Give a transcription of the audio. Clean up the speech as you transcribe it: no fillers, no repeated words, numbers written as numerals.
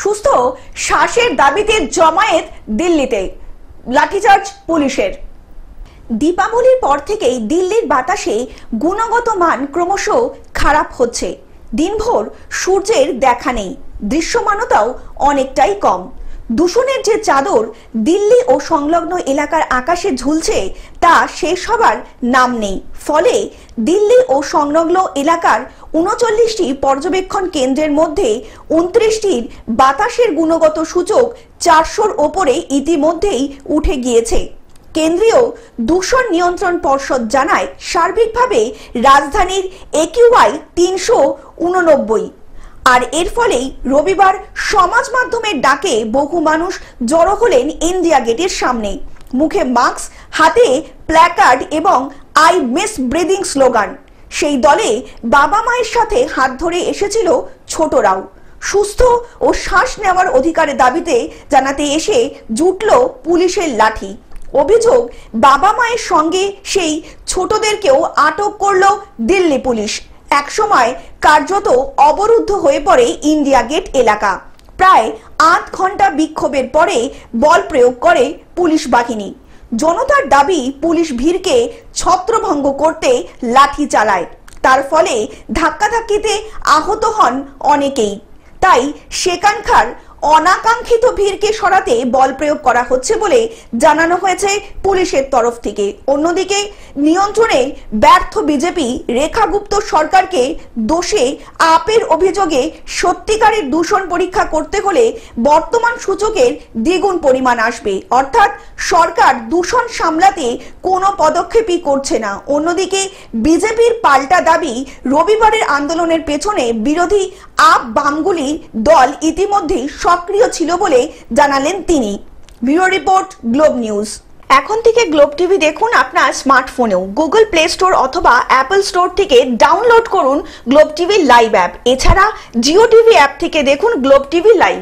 সুস্থ শ্বাসের দাবিতে জমায়েত দিল্লিতে, লাঠিচার্জ পুলিশের। দীপাবলির পর থেকেই দিল্লির বাতাসে গুণগত মান ক্রমশ খারাপ হচ্ছে। দিনভর সূর্যের দেখা নেই, দৃশ্যমানতাও অনেকটাই কম। দূষণের যে চাদর দিল্লি ও সংলগ্ন এলাকার আকাশে ঝুলছে তা শেষ হবার নাম নেই। ফলে দিল্লি ও সংলগ্ন এলাকার ৩৯টি পর্যবেক্ষণ কেন্দ্রের মধ্যে ২৯টির বাতাসের গুণগত সূচক ৪০০-র ওপরে ইতিমধ্যেই উঠে গিয়েছে। কেন্দ্রীয় দূষণ নিয়ন্ত্রণ পর্ষদ জানায়, সার্বিকভাবে রাজধানীর AQI ৩৮৯। আর এর ফলেই রবিবার সমাজ মাধ্যমের ডাকে বহু মানুষ জড়ো হলেন ইন্ডিয়া গেটের সামনে। মুখে মাস্ক, হাতে প্ল্যাকার্ড এবং আই মিস ব্রিদিং স্লোগান। সেই দলে বাবা মায়ের সাথে হাত ধরে এসেছিল ছোটরাও। সুস্থ ও শ্বাস নেওয়ার অধিকারের দাবিতে জানাতে এসে জুটল পুলিশের লাঠি। অভিযোগ, বাবা মায়ের সঙ্গে সেই ছোটদেরকেও আটক করল দিল্লি পুলিশ। একসময় কার্যত অবরুদ্ধ হয়ে পড়ে ইন্ডিয়া গেট এলাকা। প্রায় ৮ ঘন্টা বিক্ষোভের পরে বল প্রয়োগ করে পুলিশ বাহিনী। জনতার দাবি, পুলিশ ভিড়কে ছত্রভঙ্গ করতে লাঠি চালায়। তার ফলে ধাক্কাধাক্কিতে আহত হন অনেকেই। তাই সেখানকার অনাকাঙ্ক্ষিত ভিড়কে সরাতে বল প্রয়োগ করা হচ্ছে বলে জানানো হয়েছে পুলিশের তরফ থেকে। অন্যদিকে নিয়ন্ত্রণে ব্যর্থ বিজেপি রেখা গুপ্ত সরকারকে দোষে আপের অভিযোগে সত্যিকারের দূষণ পরীক্ষা করতে হলে বর্তমান সূচকের দ্বিগুণ পরিমাণ আসবে। অর্থাৎ সরকার দূষণ সামলাতে কোনো পদক্ষেপই করছে না। অন্যদিকে বিজেপির পাল্টা দাবি, রবিবারের আন্দোলনের পেছনে বিরোধী আপ বামগুলির দল ইতিমধ্যেই সক্রিয় ছিল বলে জানালেন তিনি। Bureau report, globe news. এখন থেকে গ্লোব টিভি দেখুন আপনার স্মার্টফোনেও। গুগল প্লে স্টোর অথবা অ্যাপল স্টোর থেকে ডাউনলোড করুন গ্লোব টিভি লাইভ অ্যাপ। এছাড়া জিও টিভি অ্যাপ থেকে দেখুন গ্লোব টিভি লাইভ।